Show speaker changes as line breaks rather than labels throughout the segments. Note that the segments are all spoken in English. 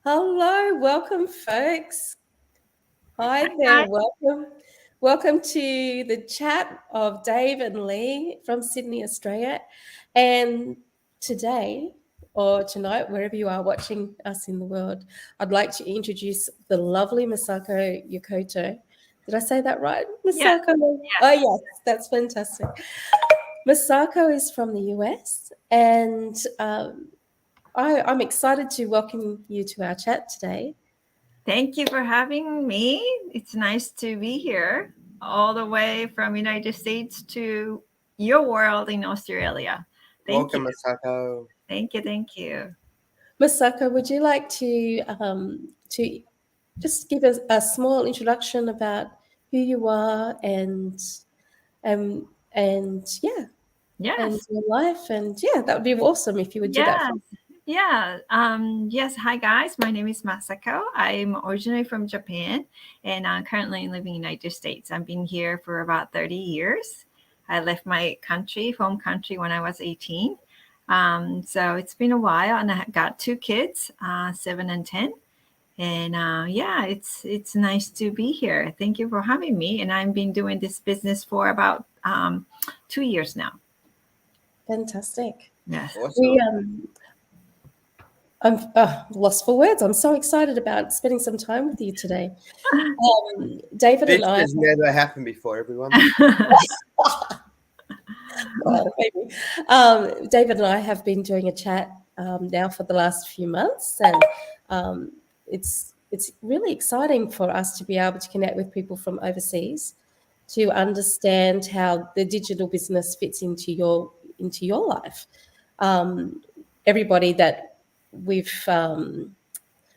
Hello, welcome, folks. Hi
Hi.
there, welcome. Welcome to the chat of Dave and Lee from Sydney, Australia. And today or tonight, wherever you are watching us in the world, I'd like to introduce the lovely Masako Yokota. Did I say that right?
Yes,
Masako. Oh,
yes.
yes, that's fantastic. Masako is from the US, and I'm excited to welcome you to our chat today.
Thank you for having me. It's nice to be here, all the way from United States to your world in Australia. Thank you.
Welcome, Masako.
Thank you. Thank you.
Masako, would you like to just give us a small introduction about who you are and yeah, and
Yes.
your life, and yeah, that would be awesome if you would do that
Yes.
for me.
Yeah. Yes. Hi, guys. My name is Masako. I'm originally from Japan and I'm currently living in the United States. I've been here for about 30 years. I left my country, home country, when I was 18. So it's been a while, and I got two kids, 7 and 10. And yeah, it's nice to be here. Thank you for having me. And I've been doing this business for about 2 years now.
Fantastic.
Yes.
We
Awesome.
I'm lost for words. I'm so excited about spending some time with you today. David
This
and I.
has never happened before, everyone.
Well, maybe. David and I have been doing a chat now for the last few months, and it's really exciting for us to be able to connect with people from overseas to understand how the digital business fits into your life. Um, Everybody that we've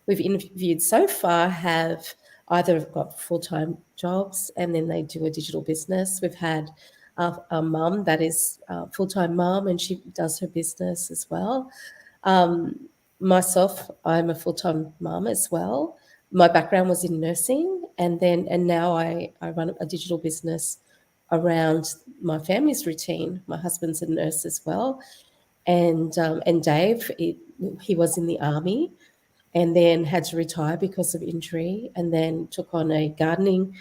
we've interviewed so far have either got full-time jobs and then they do a digital business. We've had a mum that is a full-time mum and she does her business as well. Myself, I'm a full-time mum as well. My background was in nursing, and now I run a digital business around my family's routine. My husband's a nurse as well, and Dave, he was in the army, and then had to retire because of injury, and then took on a gardening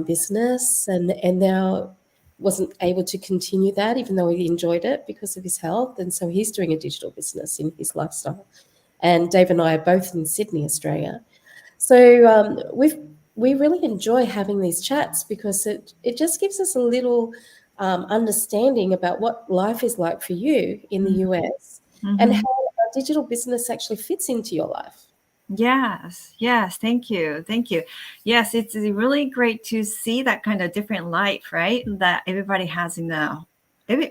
business, and now wasn't able to continue that, even though he enjoyed it because of his health, and so he's doing a digital business in his lifestyle. And Dave and I are both in Sydney, Australia, so we really enjoy having these chats because it just gives us a little understanding about what life is like for you in the US and how
Mhm.
a digital business actually fits into your life.
Yes, yes, thank you. Thank you. Yes, it's really great to see that kind of different light, right? That everybody has in the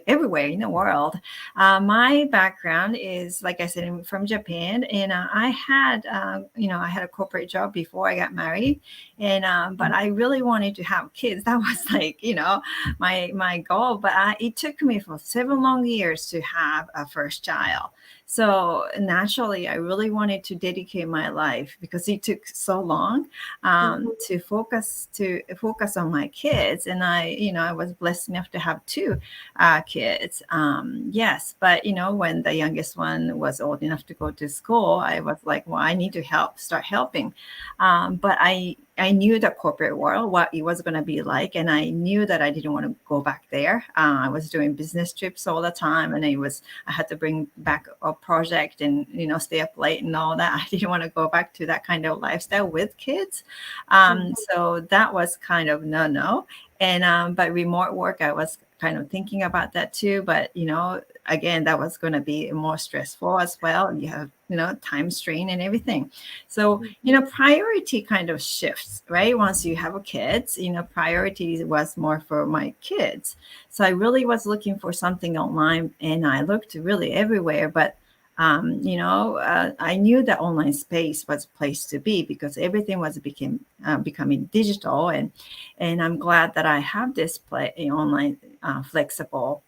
everywhere in the world. My background is, like I said, I'm from Japan, and I had, I had a corporate job before I got married, and but I really wanted to have kids. That was like, my goal. But it took me for 7 long years to have a first child. So naturally, I really wanted to dedicate my life, because it took so long,
Mhm.
to focus on my kids, and I was blessed enough to have two kids. Yes, but when the youngest one was old enough to go to school, I was like, well, I need to start helping. But I knew the corporate world, what it was going to be like, and I knew that I didn't want to go back there. I was doing business trips all the time, and I had to bring back a project and stay up late and all that. I didn't want to go back to that kind of lifestyle with kids. So that was kind of no. And but remote work, I was kind of thinking about that too. But again, that was going to be more stressful as well. You have time strain and everything. So priority kind of shifts, right? Once you have a kids, priority was more for my kids. So I really was looking for something online, and I looked really everywhere. But I knew that online space was a place to be, because everything was becoming digital, and I'm glad that I have this online flexible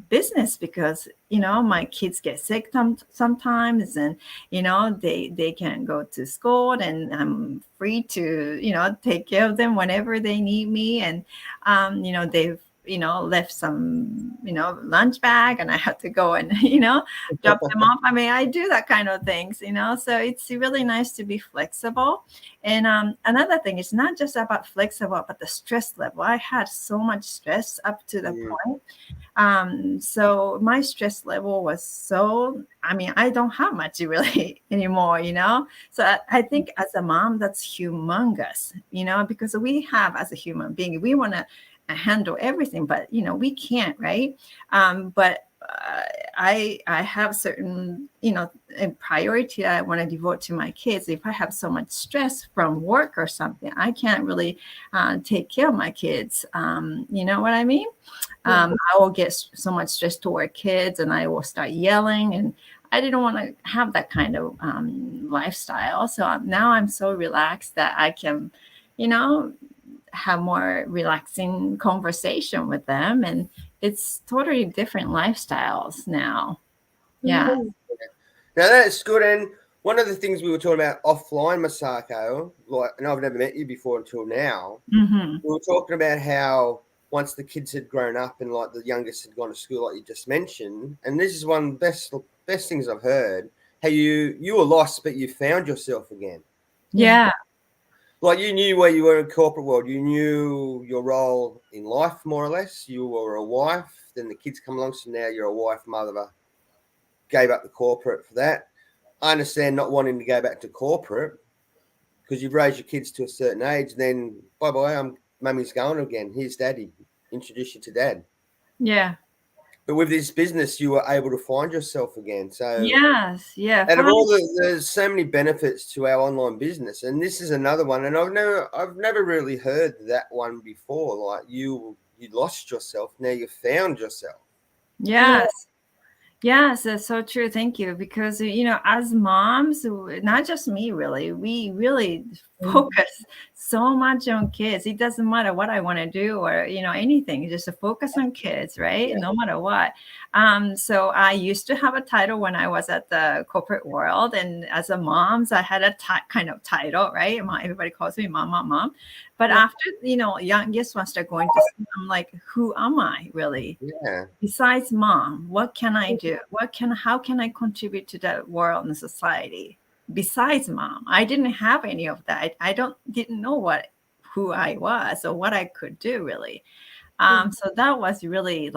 business, because my kids get sick sometimes, and they can go to school, and I'm free to take care of them whenever they need me. And they've left some, lunch bag, and I had to go and, drop them off. I mean, I do that kind of things, so it's really nice to be flexible. And another thing, it's not just about flexible, but the stress level. I had so much stress up to the point. So my stress level was I don't have much really anymore, So I think as a mom, that's humongous, because we have, as a human being, we want to handle everything, but we can't, right? But I have certain, a priority I want to devote to my kids. If I have so much stress from work or something, I can't really take care of my kids. You know what I mean? I will get so much stress toward kids, and I will start yelling, and I didn't want to have that kind of lifestyle. So now I'm so relaxed that I can, have more relaxing conversation with them, and it's totally different lifestyles now. Yeah.
Now that's good. And one of the things we were talking about offline, Masako, and I've never met you before until now.
Mm-hmm.
We were talking about how once the kids had grown up and like the youngest had gone to school, like you just mentioned, and this is one of the best things I've heard. How you were lost, but you found yourself again.
Yeah.
Like you knew where you were in corporate world. You knew your role in life, more or less. You were a wife. Then the kids come along, so now you're a wife, mother. Gave up the corporate for that. I understand not wanting to go back to corporate because you've raised your kids to a certain age. Then bye-bye, mummy's going again. Here's daddy. Introduce you to dad.
Yeah.
But with this business, you were able to find yourself again. So
yes, yeah.
Out of all there's so many benefits to our online business, and this is another one. And I've never really heard that one before. Like you lost yourself, now you found yourself.
Yes. Yes, that's so true. Thank you. Because, as moms, not just me, really, we really focus so much on kids. It doesn't matter what I want to do or, anything, just to focus on kids, right? No matter what. So I used to have a title when I was at the corporate world. And as a mom, so I had a kind of title, right? Everybody calls me mom. But after, youngest one started going to school, I'm like, who am I really?
Yeah.
Besides mom, what can I do? How can I contribute to the world and society? Besides mom, I didn't have any of that. I didn't know who I was or what I could do really. So that was really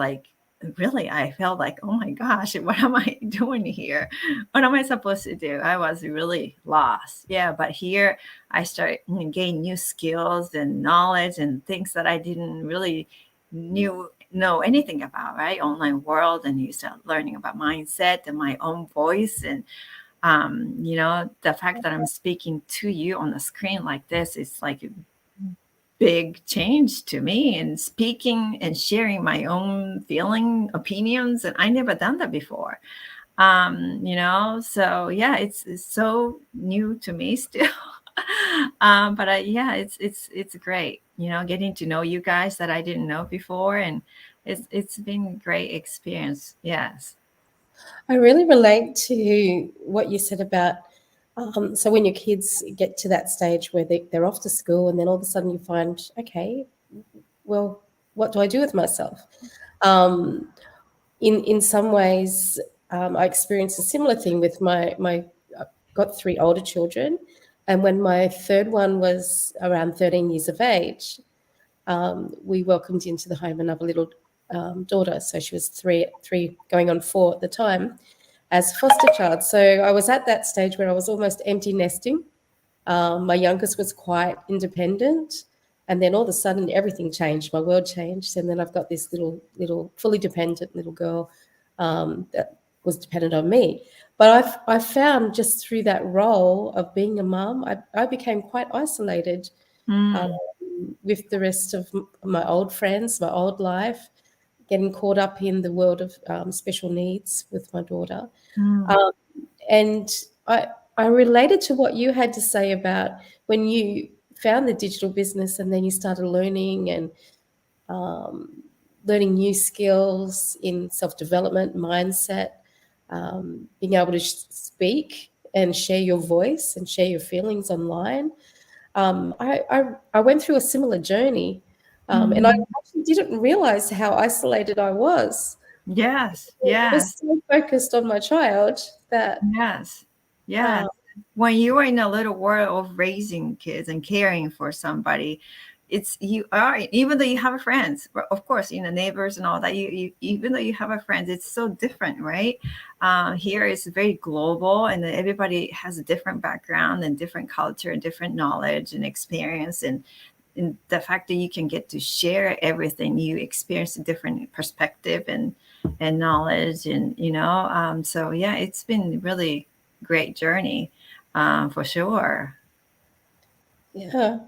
I felt like, oh my gosh, what am I doing here? What am I supposed to do? I was really lost. Yeah, but here I started gain new skills and knowledge and things that I didn't really know anything about, right? Online world, and you start learning about mindset and my own voice, and the fact that I'm speaking to you on the screen like this is like big change to me, and speaking and sharing my own feeling opinions, and I never done that before. So yeah, it's so new to me still. But it's great, getting to know you guys that I didn't know before, and it's been a great experience. Yes.
I really relate to what you said about so when your kids get to that stage where they're off to school, and then all of a sudden you find, okay, well, what do I do with myself? In some ways, I experienced a similar thing with my I've got 3 older children, and when my third one was around 13 years of age, we welcomed into the home another little daughter. So she was three going on 4 at the time, as foster child. So I was at that stage where I was almost empty nesting. My youngest was quite independent, and then all of a sudden everything changed. My world changed, and then I've got this little fully dependent little girl that was dependent on me. But I found just through that role of being a mum, I became quite isolated with the rest of my old friends, my old life, getting caught up in the world of special needs with my daughter. And I related to what you had to say about when you found the digital business, and then you started learning and learning new skills in self-development, mindset, being able to speak and share your voice and share your feelings online. I went through a similar journey. And I actually didn't realize how isolated I was.
Yes.
I
Yes.
was so focused on my child that
Yes. Yes. When you are in a little world of raising kids and caring for somebody, it's you are, even though you have a friends, of course, neighbors and all that, you even though you have a friends, it's so different, right? Here it's very global, and everybody has a different background and different culture and different knowledge and experience, and the fact that you can get to share everything you experience, a different perspective and knowledge, and so yeah, it's been really great journey, for sure.
yeah.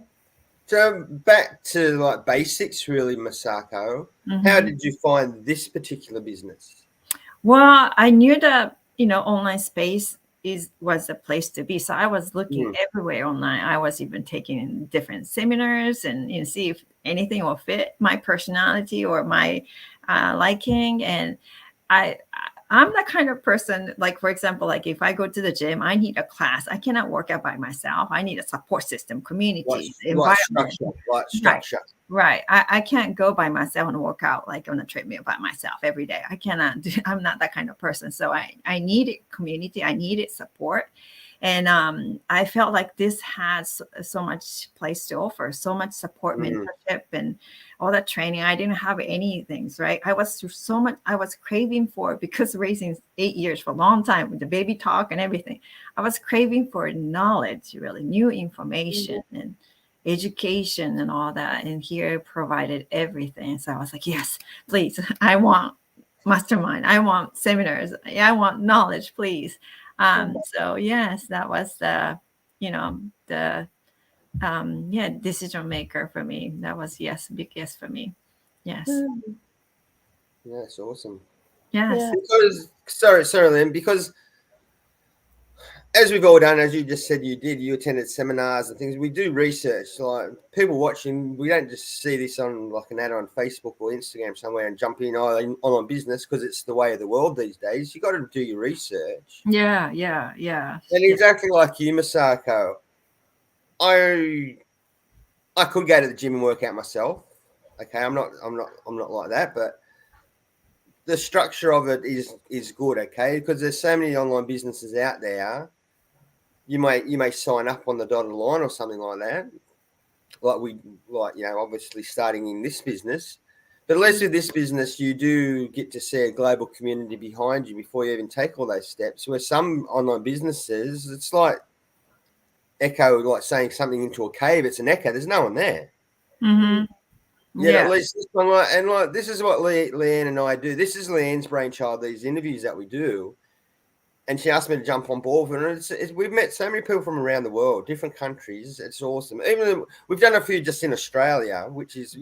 So back to like basics, really, Masako. How did you find this particular business?
Well, I knew that online space was the place to be, so I was looking everywhere online. I was even taking different seminars and see if anything will fit my personality or my liking. And I'm that kind of person, like, for example, like if I go to the gym, I need a class. I cannot work out by myself. I need a support system, community, environment.
Structure.
Right. I can't go by myself and work out like on a treadmill by myself every day. I cannot do, I'm not that kind of person. So I needed community. I needed support. And I felt like this has so much place to offer, so much support, mentorship, and all that training. I didn't have anything, right? I was craving for, because raising 8 years for a long time with the baby talk and everything, I was craving for knowledge, really new information and education and all that. And here provided everything. So I was like, yes, please, I want mastermind. I want seminars. I want knowledge, please. So yes, that was the decision maker for me. That was big yes for me. Yes.
Yeah, that's awesome.
Yes.
Yeah.
Because sorry, Lynn, because as we've all done, as you just said you attended seminars and things. We do research. Like people watching, we don't just see this on like an ad on Facebook or Instagram somewhere and jump in on business, because it's the way of the world these days. You got to do your research.
Yeah.
And exactly like you, Masako, I could go to the gym and work out myself. Okay, I'm not like that, but the structure of it is good. Okay, because there's so many online businesses out there. You may sign up on the dotted line or something like that. Obviously starting in this business, but at least with this business, you do get to see a global community behind you before you even take all those steps. Where some online businesses, it's like echo, like saying something into a cave. It's an echo. There's no one there. Yet at least this one, like this is what Leanne and I do. This is Leanne's brainchild. These interviews that we do. And she asked me to jump on board with her. And we've met so many people from around the world, different countries. It's awesome. Even we've done a few just in Australia, which is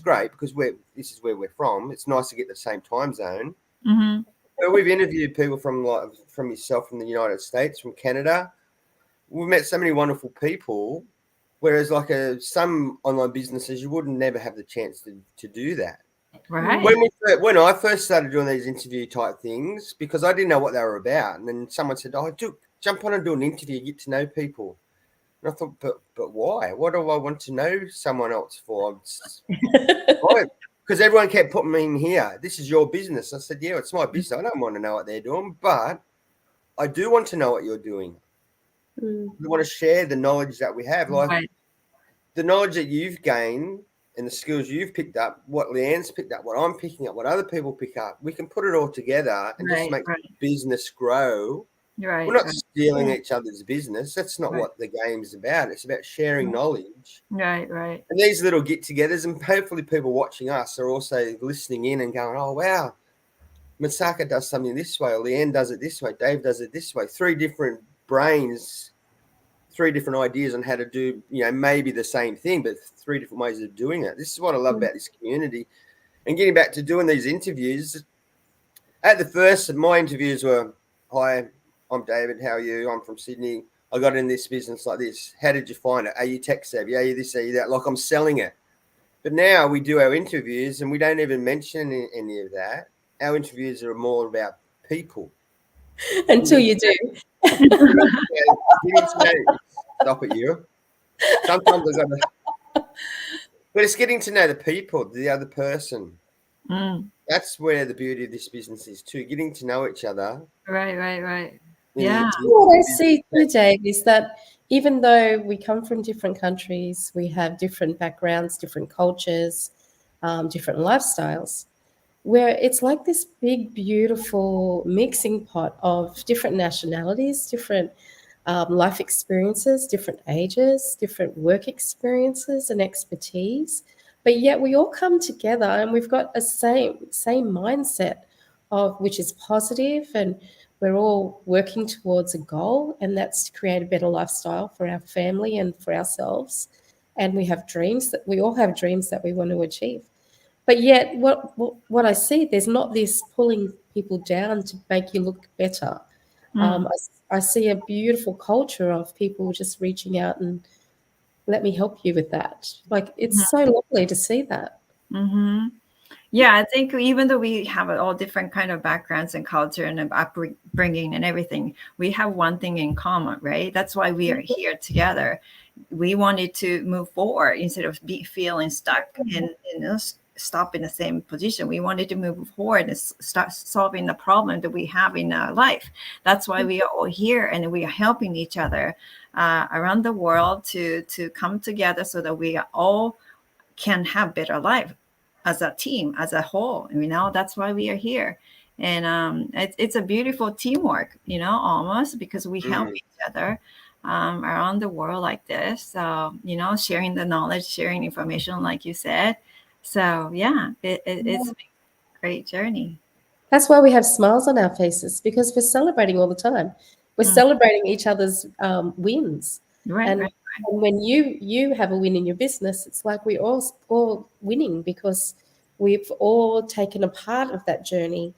great, because this is where we're from. It's nice to get the same time zone. But we've interviewed people from yourself, from the United States, from Canada. We've met so many wonderful people. Whereas some online businesses, you would never have the chance to do that.
Right.
When I first started doing these interview type things, because I didn't know what they were about, and then someone said, "Oh, jump on and do an interview, get to know people." And I thought, but why? What do I want to know someone else for? Because everyone kept putting me in here. This is your business. I said, "Yeah, it's my business. I don't want to know what they're doing, but I do want to know what you're doing. We want to share the knowledge that we have, the knowledge that you've gained." And the skills you've picked up, what Leanne's picked up, what I'm picking up, what other people pick up, we can put it all together and just make the business grow.
Right.
We're not stealing each other's business. That's not what the game's about. It's about sharing knowledge.
Right.
And these little get-togethers, and hopefully people watching us are also listening in and going, "Oh, wow, Masako does something this way, or Leanne does it this way, Dave does it this way." 3 different brains, 3 different ideas on how to do, maybe the same thing, but 3 different ways of doing it. This is what I love about this community. And getting back to doing these interviews, at the first, my interviews were, "Hi, I'm David. How are you? I'm from Sydney. I got in this business like this. How did you find it? Are you tech savvy? Are you this? Are you that?" Like I'm selling it. But now we do our interviews and we don't even mention any of that. Our interviews are more about people.
Until you do.
Stop it, you. Sometimes I got to. But it's getting to know the people, the other person.
Mm.
That's where the beauty of this business is too, getting to know each other.
Right.
in
Yeah.
the-
What I see too, Dave, is that even though we come from different countries, we have different backgrounds, different cultures, different lifestyles, where it's like this big, beautiful mixing pot of different nationalities, different life experiences, different ages, different work experiences and expertise. But yet we all come together and we've got a same mindset of which is positive, and we're all working towards a goal, and that's to create a better lifestyle for our family and for ourselves. And we have dreams that we all have dreams that we want to achieve. But yet, what I see, there's not this pulling people down to make you look better.
Mm.
I see a beautiful culture of people just reaching out and let me help you with that. Like, it's so lovely to see that.
Mm-hmm. Yeah, I think even though we have all different kind of backgrounds and culture and upbringing and everything, we have one thing in common, right? That's why we are here together. We wanted to move forward instead of feeling stuck and stop in the same position. We wanted to move forward and start solving the problem that we have in our life. That's why we are all here, and we are helping each other around the world to come together so that we all can have better life as a team, as a whole. That's why we are here. And it's a beautiful teamwork, almost, because we help each other around the world like this. So, sharing the knowledge, sharing information, like you said. So, yeah, it's been a great journey.
That's why we have smiles on our faces, because we're celebrating all the time. We're celebrating each other's wins.
Right,
And
right.
And when you have a win in your business, it's like we're all winning, because we've all taken a part of that journey,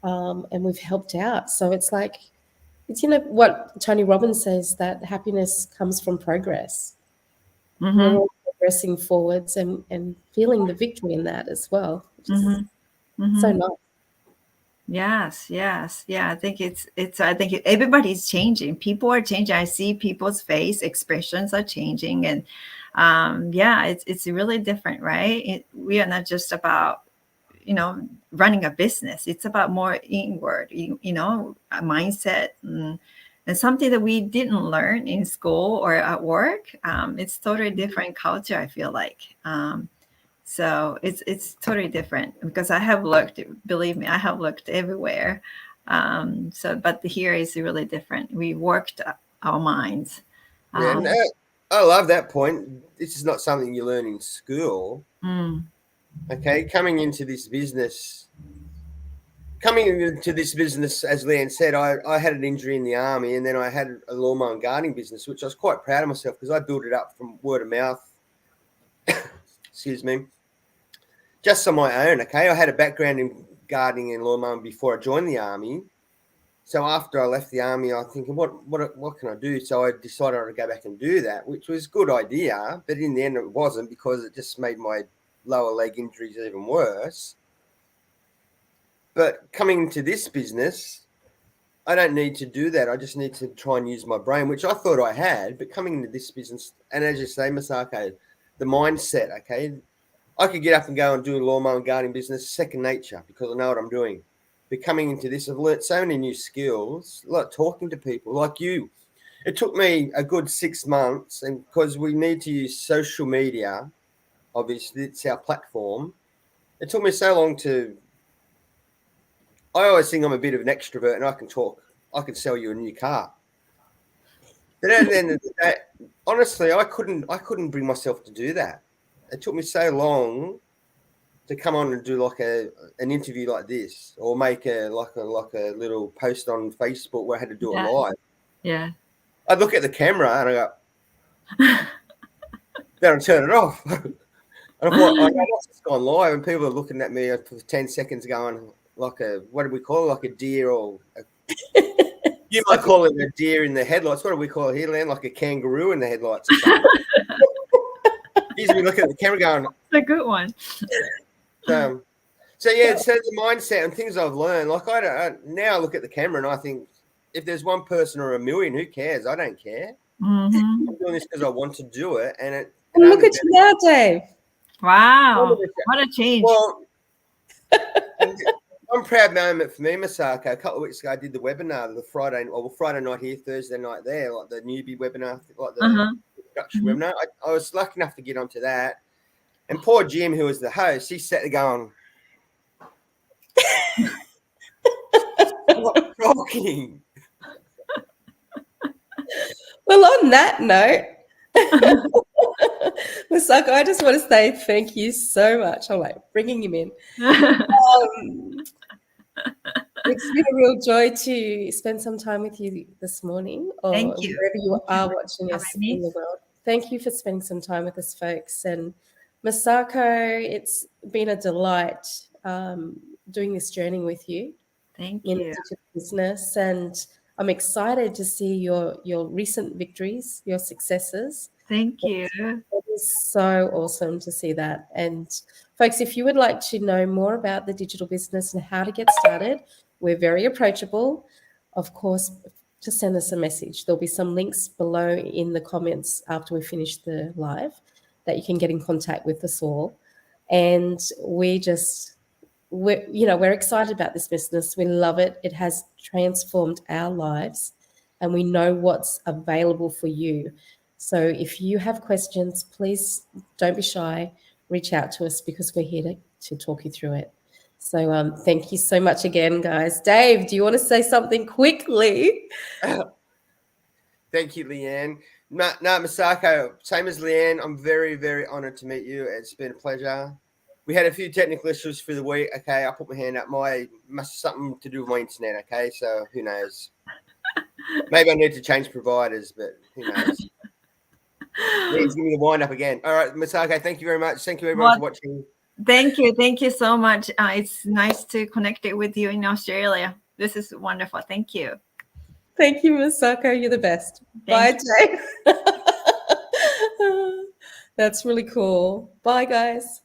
and we've helped out. So it's like, it's what Tony Robbins says, that happiness comes from progress. We're
Mm-hmm.
all progressing forwards and feeling the victory in that as well, which is
Mm-hmm. Mm-hmm.
so nice.
Yes. Yeah. I think everybody's changing. People are changing. I see people's face expressions are changing, and yeah, it's really different, right? We are not just about running a business. It's about more inward, a mindset, and something that we didn't learn in school or at work. It's totally different culture, I feel like. So it's totally different, because I have looked, believe me, I have looked everywhere. But here is really different. We worked our minds.
Yeah,
Um,
I love that point. This is not something you learn in school.
mm,
Okay, coming into this business, as Leanne said, I had an injury in the army, and then I had a lawnmower and gardening business, which I was quite proud of myself, because I built it up from word of mouth. Excuse me. Just on my own, okay? I had a background in gardening and lawn mowing before I joined the army. So after I left the army, I was thinking, what can I do? So I decided to go back and do that, which was a good idea. But in the end, it wasn't, because it just made my lower leg injuries even worse. But coming into this business, I don't need to do that. I just need to try and use my brain, which I thought I had. But coming into this business, and as you say, Masako, the mindset, okay? I could get up and go and do a lawnmower and gardening business, second nature, because I know what I'm doing. But coming into this, I've learnt so many new skills, like talking to people like you. It took me a good 6 months, and because we need to use social media, obviously it's our platform. It took me so long I always think I'm a bit of an extrovert and I can talk. I can sell you a new car. But at the end of the day, honestly, I couldn't bring myself to do that. It took me so long to come on and do like an interview like this, or make a little post on Facebook where I had to do it live.
yeah.
I'd look at the camera and I go, then I'd turn it off. And I thought, I know it's just gone live, and people are looking at me for 10 seconds going like what do we call it? Like a deer, or you might call it a deer in the headlights. What do we call it here, Len? Like a kangaroo in the headlights or something. Usually looking at the camera going,
It's a good one.
So yeah, so the mindset and things I've learned, like now I look at the camera and I think, if there's one person or a million, who cares? I don't care.
Mm-hmm.
I'm doing this because I want to do it, and
And look at you now, Dave.
Wow. What a change.
Well, one proud moment for me, Masako. A couple of weeks ago, I did the webinar, the Friday night here, Thursday night there, like the newbie webinar, like the introduction webinar. I was lucky enough to get onto that. And poor Jim, who was the host, he sat there going, "Stop talking."
Well, on that note, Masako, I just want to say thank you so much. I'm like bringing him in. It's been a real joy to spend some time with you this morning, or
Thank you.
wherever you
Thank
are
you
watching
for
us
having me.
in the world. Thank you for spending some time with us, folks. And Masako, it's been a delight doing this journey with you
Thank
in
you.
digital business, and I'm excited to see your recent victories, your successes.
Thank you.
It is so awesome to see that. And folks, if you would like to know more about the digital business and how to get started, we're very approachable. Of course, just send us a message. There'll be some links below in the comments after we finish the live that you can get in contact with us all. And we're excited about this business. We love it. It has transformed our lives, and we know what's available for you. So if you have questions, please don't be shy. Reach out to us because we're here to talk you through it. So thank you so much again, guys. Dave, do you want to say something quickly?
Thank you, Leanne. No, Masako, same as Leanne. I'm very, very honoured to meet you. It's been a pleasure. We had a few technical issues for the week. Okay, I'll put my hand up. Must something to do with my internet. Okay, so who knows? Maybe I need to change providers, but who knows? Leanne's giving me the wind up again. All right, Masako, thank you very much. Thank you, everyone, for watching.
Thank you so much. It's nice to connect it with you in Australia. This is wonderful. Thank you.
Thank you, Masako. You're the best. Bye, Dave. That's really cool. Bye, guys.